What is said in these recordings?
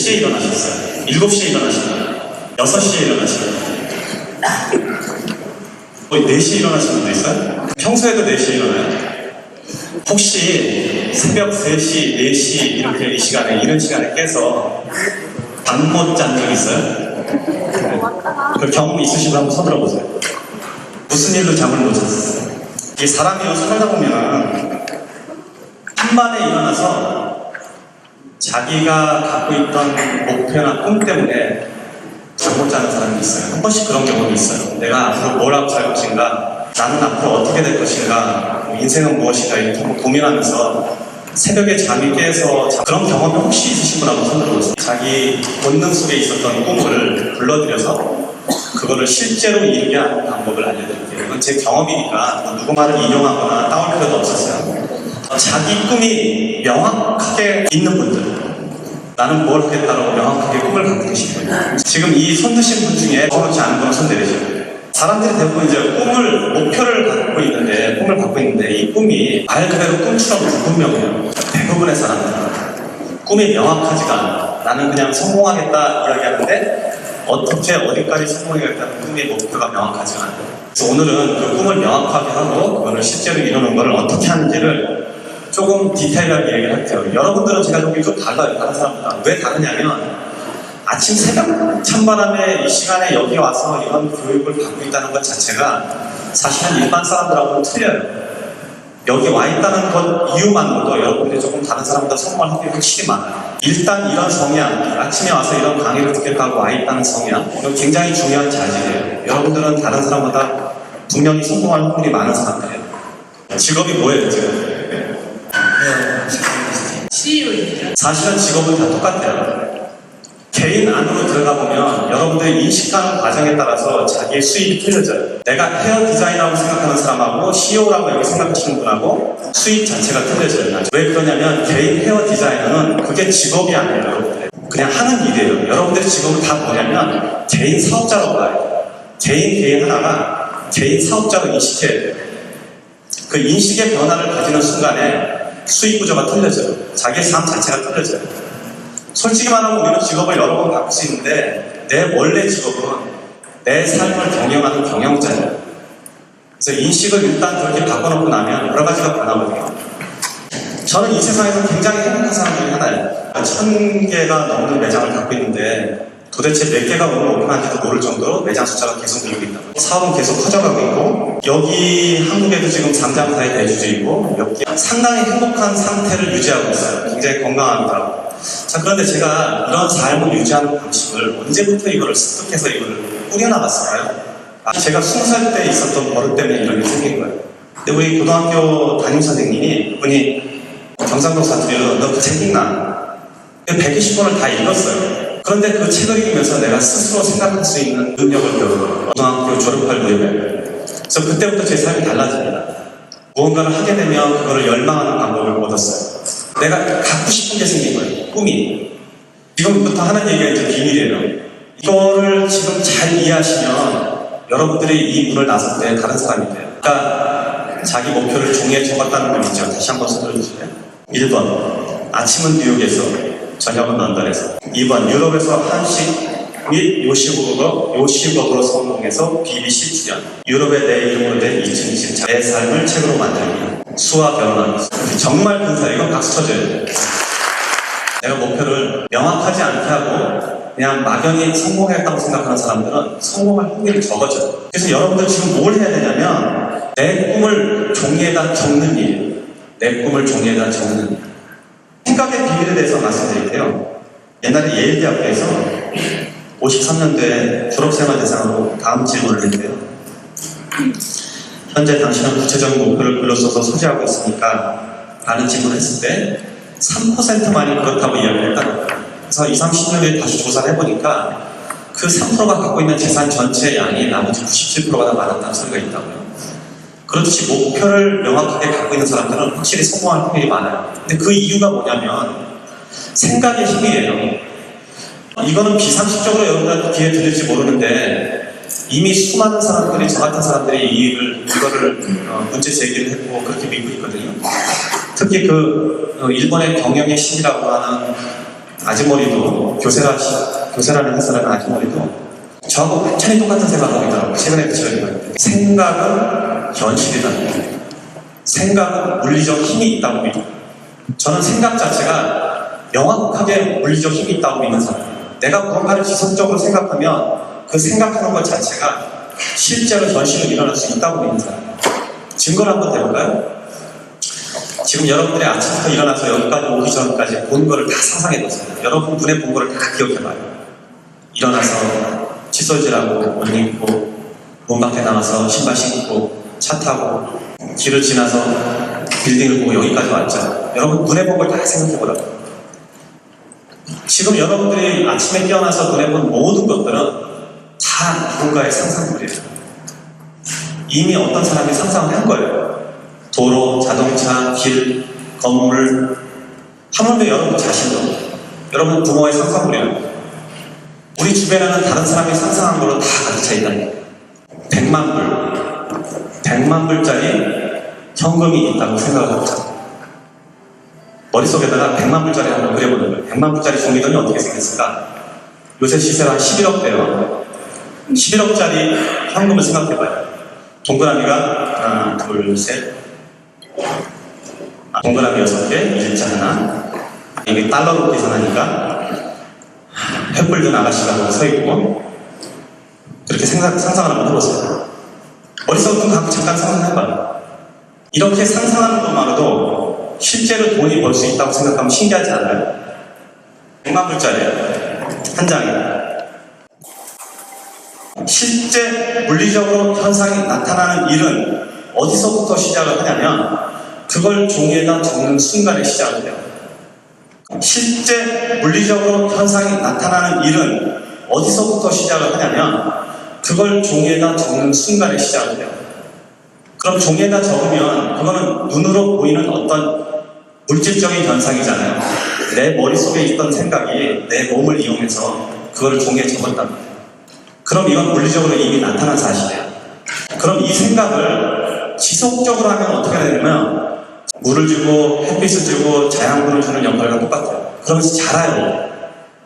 시에 일어나셨어요? 7시에 일어나셨나요? 6시에 일어나셨나요? 거의 4시에 일어나시는 분도 있어요? 평소에도 4시에 일어나요? 혹시 새벽 3시, 4시 이렇게 이 시간에, 이런 시간에 깨서 잠 못 잔 적 있어요? 그 경험 있으시면 한번 손 들어보세요. 무슨 일로 잠을 못 잤어요? 이게 사람이 살다 보면 한 번에 일어나서 자기가 갖고 있던 목표나 꿈 때문에 잠 못 자는 사람이 있어요. 한 번씩 그런 경험이 있어요. 내가 앞으로 뭘 하고 살 것인가, 나는 앞으로 어떻게 될 것인가, 인생은 무엇인가 이렇게 한번 고민하면서 새벽에 잠이 깨서 그런 경험이 혹시 있으신 분 한번 손 들어보세요. 자기 본능 속에 있었던 꿈을 불러들여서 그거를 실제로 이루게 하는 방법을 알려드릴게요. 이건 제 경험이니까 누구 말을 인용하거나 따올 필요도 없었어요. 자기 꿈이 명확하게 있는 분들, 나는 뭘 하겠다고 명확하게 꿈을 갖고 계신 분들, 지금 이 손 드신 분 중에 그렇지 않은 분은 손 내리세요. 사람들이 대부분 이제 목표를 갖고 있는데 이 꿈이 말 그대로 꿈처럼 불분명해요. 대부분의 사람들은 꿈이 명확하지가 않아. 나는 그냥 성공하겠다 이야기하는데 어떻게 어디까지 성공하겠다는 꿈의 목표가 명확하지가 않아요. 그래서 오늘은 그 꿈을 명확하게 하고 그거를 실제로 이루는 것을 어떻게 하는지를 조금 디테일하게 얘기를 할게요. 여러분들은 제가 보기 좀 달라요. 다른 사람보다. 왜 다르냐면 아침 새벽 찬바람에 이 시간에 여기 와서 이런 교육을 받고 있다는 것 자체가 사실은 일반 사람들하고는 틀려요. 여기 와 있다는 것 이유만으로도 여러분들이 조금 다른 사람보다 성공할 확률이 확실히 많아요. 일단 이런 성향, 아침에 와서 이런 강의를 듣겠다고 와 있다는 성향, 이건 굉장히 중요한 자질이에요. 여러분들은 다른 사람보다 분명히 성공할 확률이 많은 사람들이에요. 직업이 뭐예요, 지금? CEO입니다. 사실은 직업은 다 똑같아요. 개인 안으로 들어가 보면 여러분들의 인식하는 과정에 따라서 자기의 수입이 틀려져요. 내가 헤어 디자이너라고 생각하는 사람하고 CEO라고 여기 생각하시는 분하고 수입 자체가 틀려져요. 왜 그러냐면 개인 헤어 디자이너는 그게 직업이 아니에요. 여러분들. 그냥 하는 일이에요. 여러분들의 직업은 다 뭐냐면 개인 사업자로 봐요. 개인 하나가 개인 사업자로 인식해야 돼요. 그 인식의 변화를 가지는 순간에 수입 구조가 틀려져요. 자기의 삶 자체가 틀려져요. 솔직히 말하면 우리는 직업을 여러 번 바꿀 수 있는데 내 원래 직업은 내 삶을 경영하는 경영자예요. 그래서 인식을 일단 그렇게 바꿔놓고 나면 여러 가지가 변하거든요. 저는 이 세상에서 굉장히 행복한 사람 중에 하나예요. 1000개가 넘는 매장을 갖고 있는데 도대체 몇 개가 오늘 오픈한지도 모를 정도로 매장 숫자가 계속 늘고 있다고. 사업은 계속 커져가고 있고 여기 한국에도 지금 상장사의 대주주이고 몇 개 상당히 행복한 상태를 유지하고 있어요. 굉장히 건강합니다. 자, 그런데 제가 이런 삶을 유지하는 방식을 언제부터 이거를 습득해서 이거를 꾸려나갔을까요? 제가 20살 때 있었던 버릇 때문에 이런 게 생긴 거예요. 근데 우리 고등학교 담임선생님이 그분이 경상도 사투리로 너 그 책 읽나? 120권을 다 읽었어요. 그런데 그 책을 읽으면서 내가 스스로 생각할 수 있는 능력을 배우고 고등학교 졸업할 무렵에 그래서 그때부터 제 삶이 달라집니다. 무언가를 하게 되면 그거를 열망하는 방법을 얻었어요. 내가 갖고 싶은 게 생긴 거예요. 꿈이. 지금부터 하는 얘기가 이제 비밀이에요. 이거를 지금 잘 이해하시면 여러분들이 이 문을 나설 때 다른 사람이 돼요. 그러니까 자기 목표를 종이에 적었다는 건 있죠. 다시 한번 써드려주세요. 1번 아침은 뉴욕에서 저녁은 런던에서. 2번 유럽에서 한식 및 요식업으로 성공해서 BBC 출연. 유럽의 내 이름으로 된 2020 내 삶을 책으로 만들기. 수와 결혼하기. 정말 근사. 이건 박수 쳐줘야 돼요. 내가 목표를 명확하지 않게 하고 그냥 막연히 성공했다고 생각하는 사람들은 성공할 확률이 적어져요. 그래서 여러분들 지금 뭘 해야 되냐면 내 꿈을 종이에다 적는 일이에요. 내 꿈을 종이에다 적는 일. 생각의 비밀에 대해서 말씀드릴게요. 옛날에 예일대학교에서 53년도에 졸업생활 대상으로 다음 질문을 했는데요. 현재 당신은 구체적인 목표를 글로 써서 소지하고 있으니까 라는 질문을 했을 때 3%만이 그렇다고 이야기를 했다는 거예요. 그래서 20, 30년 뒤에 다시 조사를 해보니까 그 3%가 갖고 있는 재산 전체의 양이 나머지 97%가 다 많았다는 소리가 있다고요. 그렇듯이 목표를 명확하게 갖고 있는 사람들은 확실히 성공할 확률이 많아요. 근데 그 이유가 뭐냐면 생각의 힘이에요. 이거는 비상식적으로 여러분들한테 귀에 들릴지 모르는데 이미 수많은 사람들이, 저 같은 사람들이 이거를 문제 제기를 했고 그렇게 믿고 있거든요. 특히 일본의 경영의 신이라고 하는 아주머니도 교세라는 회사라는 아주머니도 저하고 완전히 똑같은 생각하고 있더라고요. 최근에 그 시간에 생각은 현실이다. 생각은 물리적 힘이 있다고 믿고, 저는 생각 자체가 명확하게 물리적 힘이 있다고 믿는 사람이에요. 내가 무언가를 지속적으로 생각하면 그 생각하는 것 자체가 실제로 현실로 일어날 수 있다고 믿는 사람이에요. 증거를 한번 대볼까요? 지금 여러분들이 아침부터 일어나서 여기까지 오기 전까지 본 거를 다 상상해보세요. 여러분 눈에 본 거를 다 기억해봐요. 일어나서 칫솔질하고 옷 입고 문 밖에 나와서 신발 신고 차 타고 길을 지나서 빌딩을 보고 여기까지 왔죠. 여러분 눈에 본 걸 다 생각해보라고. 지금 여러분들이 아침에 깨어나서 눈에 본 모든 것들은 다 누군가의 상상물이에요. 이미 어떤 사람이 상상을 한 거예요. 도로, 자동차, 길, 건물, 하물며 여러분 자신도, 여러분 부모의 상상물이에요. 우리 주변에는 다른 사람이 상상한 걸로 다 가득 차 있다는 거예요. 100만 불짜리 현금이 있다고 생각을 해보자. 머릿속에다가 100만 불짜리 한번 그려보는 거예요. 100만 불짜리 종이돈이 어떻게 생겼을까? 요새 시세가 한 11억 대요. 11억짜리 현금을 생각해봐요. 동그라미가 하나, 둘, 셋. 동그라미 6개, 일자 하나. 이게 달러로 계산하니까 횃불 든 아가씨가 서 있고, 그렇게 상상을 한번 해보세요. 머릿속으로 잠깐 상상해봐요. 이렇게 상상하는 것만으로도 실제로 돈이 벌 수 있다고 생각하면 신기하지 않아요? 100만 불짜리 한 장에 실제 물리적으로 현상이 나타나는 일은 어디서부터 시작을 하냐면 그걸 종이에다 적는 순간에 시작을 해요. 실제 물리적으로 현상이 나타나는 일은 어디서부터 시작을 하냐면 그걸 종이에다 적는 순간에 시작을 해요. 그럼 종이에다 적으면 그거는 눈으로 보이는 어떤 물질적인 현상이잖아요. 내 머릿속에 있던 생각이 내 몸을 이용해서 그걸 종이에 적었단 말이에요. 그럼 이건 물리적으로 이미 나타난 사실이에요. 그럼 이 생각을 지속적으로 하면 어떻게 되냐면 물을 주고 햇빛을 주고 자양분을 주는 역할과 똑같아요. 그러면서 자라요.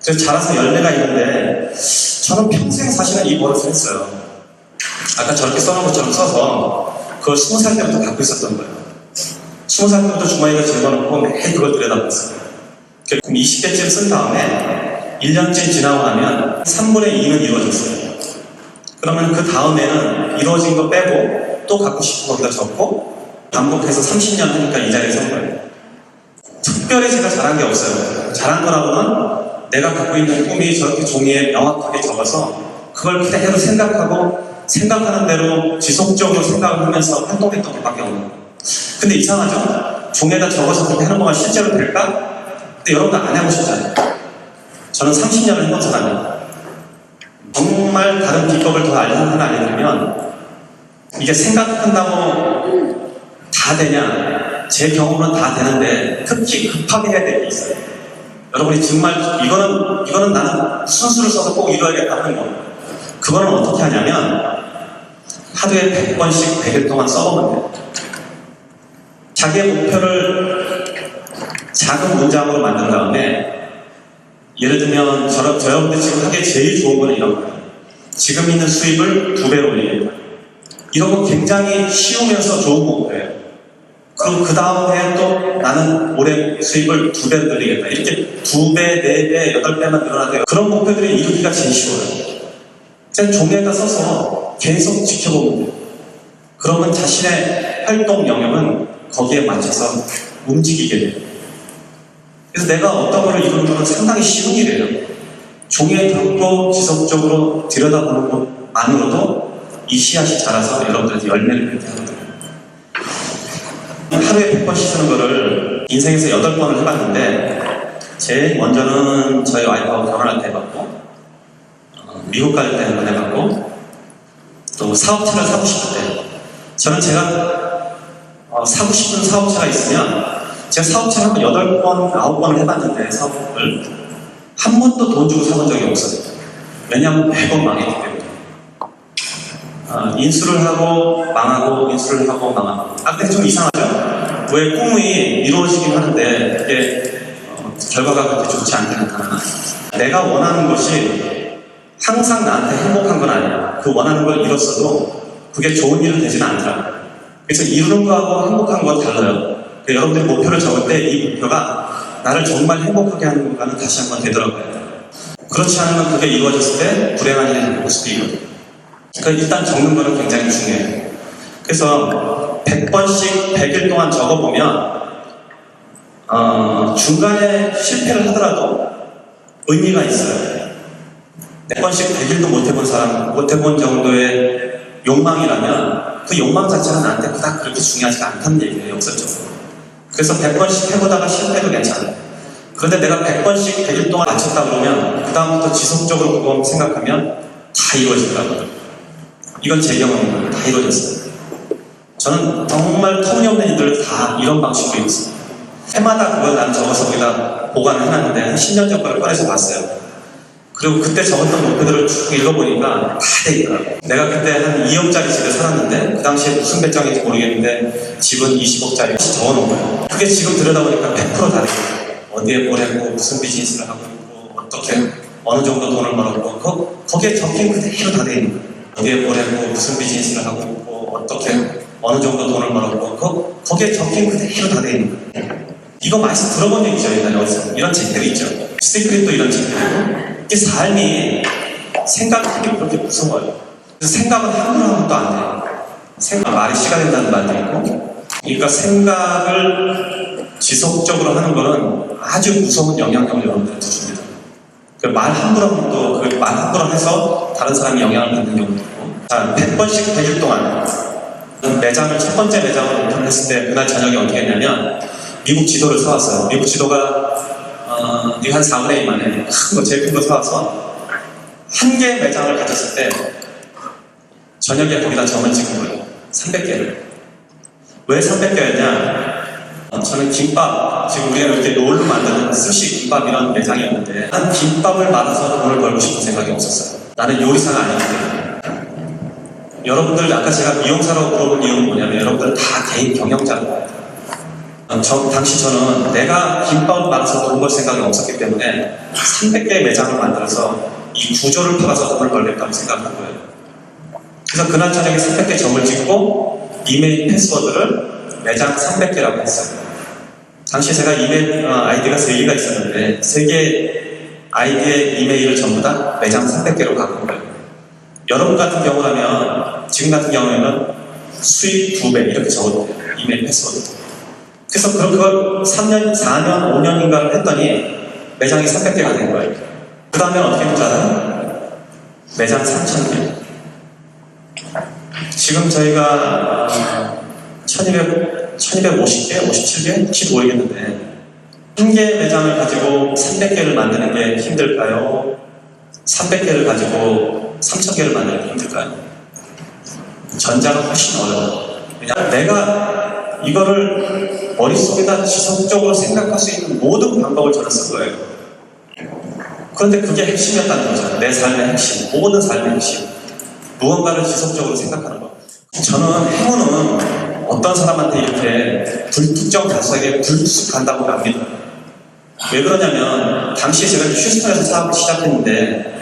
그래서 자라서 열매가 있는데 저는 평생 사실은 이 버릇을 했어요. 아까 저렇게 써놓은 것처럼 써서 그걸 20살 때부터 갖고 있었던 거예요. 20살 때부터 주머니에 집어넣고 매일 그걸 들여다봤어요. 그럼 20개쯤 쓴 다음에 1년쯤 지나고 나면 3분의 2는 이루어졌어요. 그러면 그 다음에는 이루어진 거 빼고 또 갖고 싶은 거기다 적고 반복해서 30년 하니까 이 자리에 선 거예요. 특별히 제가 잘한 게 없어요. 잘한 거라고는 내가 갖고 있는 꿈이 저렇게 종이에 명확하게 적어서 그걸 그대로 생각하고 생각하는 대로 지속적으로 생각을 하면서 활동했던 것밖에 없는 거예요. 근데 이상하죠? 종이에다 적어서 그렇게 하는 거가 실제로 될까? 근데 여러분들 안 해보셨잖아요. 저는 30년을 해본 사람이에요. 정말 다른 비법을 더 하나 알려드리면 이게 생각한다고 다 되냐? 제 경험은 다 되는데 특히 급하게 해야 될 게 있어요. 여러분이 정말 이거는 나는 순수를 써서 꼭 이루어야겠다 하는 거. 그거는 어떻게 하냐면 하루에 100번씩 100일 동안 써보면 돼요. 자기의 목표를 작은 문장으로 만든 다음에 예를 들면 저 여러분들 지금 하기에 제일 좋은 거는 이런 거예요. 지금 있는 수입을 2배로 올리는 거예요. 이런 거 굉장히 쉬우면서 좋은 목표예요. 그럼 그 다음 해에 또 나는 올해 수입을 2배로 늘리겠다. 이렇게 2배, 4배, 8배만 늘어나도 그런 목표들이 이루기가 제일 쉬워요. 그냥 종이에다 써서 계속 지켜보면 돼요. 그러면 자신의 활동 영역은 거기에 맞춰서 움직이게 돼요. 그래서 내가 어떤 거를 이루는 건 상당히 쉬운 일이에요. 종이에 담고 지속적으로 들여다보는 것만으로도 이 씨앗이 자라서 여러분들한테 열매를 맺게 하거든요. 하루에 100번씩 쓰는 거를 인생에서 8번을 해봤는데 제일 먼저는 저희 와이프하고 결혼할 때 해봤고 미국 갈 때 한 번 해봤고 또 사업차를 사고 싶을 때 저는 제가 사고 싶은 사업차가 있으면 제가 사업차를 한 번 8번, 9번을 해봤는데 사업을 한 번도 돈 주고 사본 적이 없어요. 왜냐하면 매번 망했기 때문에. 인수를 하고 망하고 인수를 하고 망하고 근데 좀 이상하죠? 왜 꿈이 이루어지긴 하는데 그게 결과가 그렇게 좋지 않게 나타나나. 내가 원하는 것이 항상 나한테 행복한 건 아니야. 그 원하는 걸 이뤘어도 그게 좋은 일은 되지는 않더라. 그래서 이루는 거하고 행복한 건 달라요. 여러분들이 목표를 적을 때 이 목표가 나를 정말 행복하게 하는 건가는 다시 한번 되돌아봐야 돼요. 그렇지 않으면 그게 이루어졌을 때 불행한 일이 될 수도 있거든요. 그러니까 일단 적는 거는 굉장히 중요해요. 그래서 100번씩 100일 동안 적어보면 중간에 실패를 하더라도 의미가 있어요. 100번씩 100일도 못해본 사람, 못해본 정도의 욕망이라면 그 욕망 자체가 나한테 그닥 그렇게 중요하지가 않다는 얘기예요, 역설적으로. 그래서 100번씩 해보다가 실패도 괜찮아요. 그런데 내가 100번씩 100일 동안 맞췄다 그러면 그 다음부터 지속적으로 그거 생각하면 다 이루어지더라고요. 이건 제 경험입니다. 다 이루어졌어요. 저는 정말 터무니없는 일들을 다 이런 방식으로 했어요. 해마다 그걸 난 적어서 거기다 보관을 해놨는데 한 10년 전 거를 꺼내서 봤어요. 그리고 그때 적었던 목표들을 쭉 읽어보니까 다 돼 있더라고요. 내가 그때 한 2억짜리 집에 살았는데 그 당시에 무슨 배짱인지 모르겠는데 집은 20억짜리 적어놓은 거예요. 그게 지금 들여다보니까 100%다 돼 있어요. 어디에 뭘 했고 무슨 비즈니스를 하고 있고 어떻게 어느 정도 돈을 벌었고 거기에 적힌 그대로 다 돼 있는 거예요. 어디에 뭘 했고 무슨 비즈니스를 하고 있고 어떻게 어느 정도 돈을 벌었고 거기에 적힌 그대로 다 돼 있는 거예요. 이거 많이 들어본 얘기죠. 어디서 이런 책들이 있죠. 시크릿도 이런 책들이고 이 삶이 생각이 그렇게 무서워요. 그래서 생각은 함부로 하면 또 안 돼요. 생각 말이 씨가 된다는 말도 있고 그러니까 생각을 지속적으로 하는 거는 아주 무서운 영향력을 여러분들한테 줍니다. 말 함부로 하면 또 그 말 함부로 해서 다른 사람이 영향을 받는 경우도 있고. 자, 100번씩 100일 동안 매장을 첫 번째 매장을 오픈했을 때 그날 저녁에 어떻게 했냐면 미국 지도를 사왔어요. 미국 지도가 한 4분의 1 만에 큰 거, 제일 큰 거 사와서 한 개의 매장을 가졌을 때 저녁에 거기다 점을 찍은 거예요. 300개를. 왜 300개였냐? 저는 김밥, 지금 우리가 이렇게 롤로 만드는 스시 김밥 이런 매장이었는데 난 김밥을 말아서 돈을 벌고 싶은 생각이 없었어요. 나는 요리사가 아니기 때문에. 여러분들 아까 제가 미용사라고 물어본 이유는 뭐냐면 여러분들 다 개인 경영자로 당시 저는 내가 김밥을 말아서 돈 벌 생각이 없었기 때문에 300개의 매장을 만들어서 이 구조를 팔아서 돈을 벌겠다고 생각한 거예요. 그래서 그날 저녁에 300개 점을 찍고 이메일 패스워드를 매장 300개라고 했어요. 당시 제가 이메일 아이디가 3개가 있었는데 3개 아이디의 이메일을 전부 다 매장 300개로 바꾼 거예요. 여러분 같은 경우라면 지금 같은 경우에는 수익 2배 이렇게 적어도 돼요. 이메일 패스워드. 그래서 그걸 3년, 4년, 5년인가를 했더니 매장이 300개가 된 거예요. 그 다음에 어떻게 된 줄 알아요? 매장 3,000개. 지금 저희가 1250개, 57개? 혹시 모르겠는데 한 개의 매장을 가지고 300개를 만드는 게 힘들까요? 300개를 가지고 3,000개를 만드는 게 힘들까요? 전자가 훨씬 어려워요. 왜냐하면 내가 이거를 머릿속에다 지속적으로 생각할 수 있는 모든 방법을 저는 쓴 거예요. 그런데 그게 핵심이었다는 거죠. 내 삶의 핵심, 모든 삶의 핵심. 무언가를 지속적으로 생각하는 것. 저는 행운은 어떤 사람한테 이렇게 불특정 다수에게 불쑥간다고 합니다. 왜 그러냐면 당시에 제가 휴스턴에서 사업을 시작했는데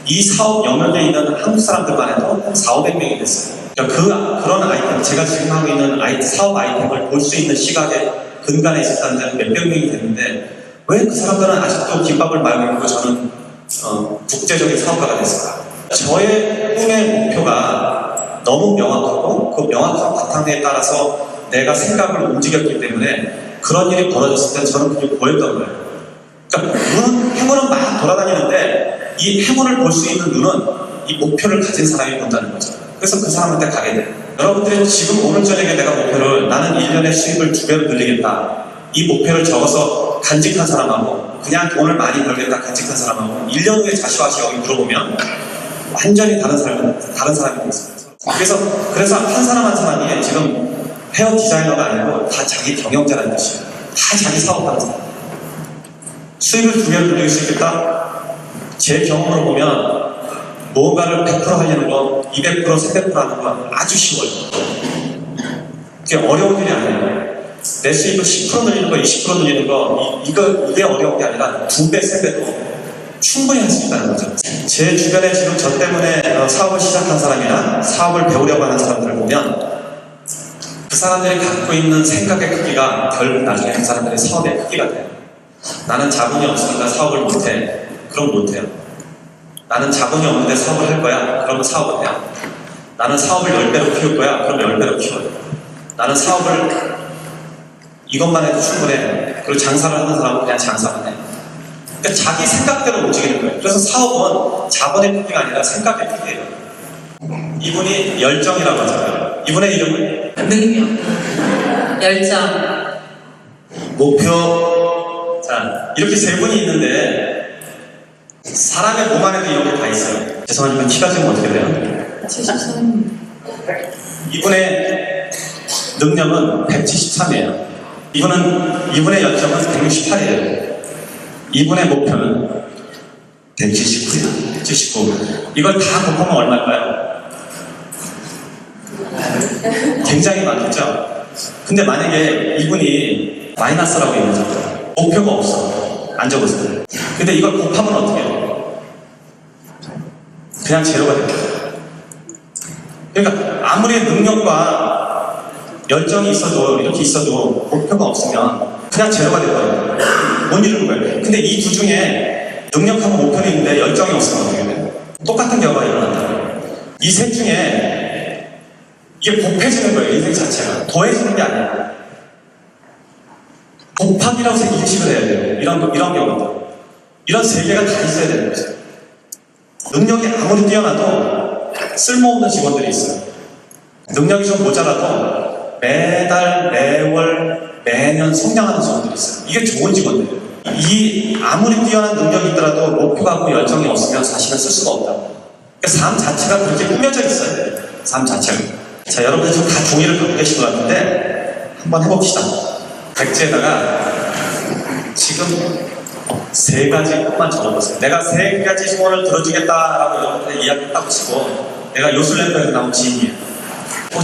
이 사업 영역에 있는 한국 사람들만 해도 한 400~500명이 됐어요. 그러니까 그런 아이템, 제가 지금 하고 있는 사업 아이템을 볼 수 있는 시각에 근간에 있었다는 데는 몇백 명이 됐는데 왜 그 사람들은 아직도 김밥을 말고 있고 저는 국제적인 사업가가 됐을까? 저의 꿈의 목표가 너무 명확하고 그 명확한 바탕에 따라서 내가 생각을 움직였기 때문에 그런 일이 벌어졌을 때 저는 그게 보였던 거예요. 그러니까 행운은 막 돌아다니는데 이 행운을 볼 수 있는 눈은 이 목표를 가진 사람이 본다는 거죠. 그래서 그 사람한테 가게 돼요. 여러분들이 지금 오늘 저녁에 내가 목표를 나는 1년에 수입을 2배로 늘리겠다. 이 목표를 적어서 간직한 사람하고 그냥 돈을 많이 벌겠다 간직한 사람하고 1년 후에 다시 와서 여기 물어보면 완전히 다른 사람이 되겠어요. 그래서 한 사람 한 사람이 지금 헤어 디자이너가 아니고 다 자기 경영자라는 뜻이에요. 다 자기 사업하는 사람. 수입을 2배로 늘릴 수 있겠다? 제 경험으로 보면 무언가를 100% 하려는 거, 200%, 300% 하는 건 아주 쉬워요. 그게 어려운 일이 아니에요. 내 수입을 10% 늘리는 거, 20% 늘리는 거, 이게 어려운 게 아니라 2배, 3배도 충분히 할 수 있다는 거죠. 제 주변에 지금 저 때문에 사업을 시작한 사람이나 사업을 배우려고 하는 사람들을 보면 그 사람들이 갖고 있는 생각의 크기가 결국 나중에 그 사람들의 사업의 크기가 돼요. 나는 자본이 없으니까 사업을 못해. 그럼 못해요. 나는 자본이 없는데 사업을 할 거야. 그러면 사업을 해요. 나는 사업을 10배로 키울 거야. 그럼 10배로 키워요. 나는 사업을 이것만 해도 충분해. 그리고 장사를 하는 사람은 그냥 장사만 해. 그러니까 자기 생각대로 움직이는 거예요. 그래서 사업은 자본의 크기가 아니라 생각의 크기예요. 이분이 열정이라고 하잖아요. 이분의 이름은 능력, 열정, 목표. 자, 이렇게 세 분이 있는데 사람의 몸 안에도 이런 게 다 있어요. 죄송하지만 키가 지금 어떻게 돼요? 73. 이분의 능력은 173이에요. 이분의 열정은 168이에요. 이분의 목표는 179예요. 179. 이걸 다 곱하면 얼마일까요? 굉장히 많겠죠? 근데 만약에 이분이 마이너스라고 얘기하죠. 목표가 없어. 안 적었어요. 근데 이걸 곱하면 어떻게 해요? 그냥 제로가 됩니다. 그러니까 아무리 능력과 열정이 있어도 이렇게 있어도 목표가 없으면 그냥 제로가 되거든요. 못 이루는 거예요. 근데 이 두 중에 능력하고 목표는 있는데 열정이 없으면 어떻게 돼요? 똑같은 결과가 일어난다고요. 이 셋 중에 이게 곱해지는 거예요. 인생 자체가. 더해지는 게 아니에요. 곱하기라고 인식을 해야 돼요. 이런 경우들. 이런 세 개가 다 있어야 되는 거죠. 능력이 아무리 뛰어나도 쓸모없는 직원들이 있어요. 능력이 좀 모자라도 매달, 매월, 매년 성장하는 직원들이 있어요. 이게 좋은 직원들이에요. 이 아무리 뛰어난 능력이 있더라도 목표가 열정이 없으면 사실은 쓸 수가 없다고. 그러니까 삶 자체가 그렇게 꾸며져 있어야 돼요. 삶 자체가. 자, 여러분들 지금 다 종이를 갖고 계신 것 같은데 한번 해봅시다. 백지에다가 지금 세 가지 것만 적어보세요. 내가 세 가지 소원을 들어주겠다라고 여러분한테 이야기했다고 치고 내가 요술램프에서 나온 지인이에요.